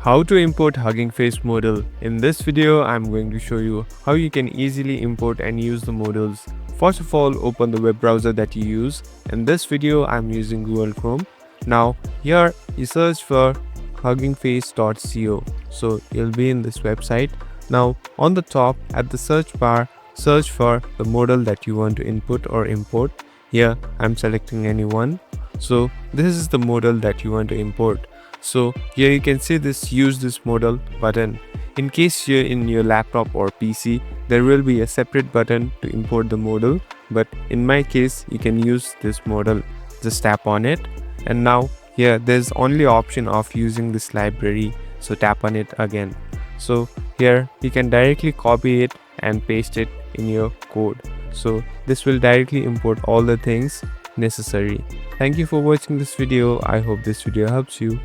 How to import Hugging Face model. In this video, I'm going to show you how you can easily import and use the models. First of all, open the web browser that you use. In this video, I'm using Google Chrome. Now, here you search for huggingface.co. So you'll be in this website. Now, on the top at the search bar, search for the model that you want to input or import. Here, I'm selecting any one. So this is the model that you want to import. So here you can see this use this model button. In case you're in your laptop or PC, there will be a separate button to import the model, but in my case you can use this model. Just tap on it, and now here there's only option of using this library, so tap on it again. So here you can directly copy it and paste it in your code. So this will directly import all the things necessary. Thank you for watching this video. I hope this video helps you.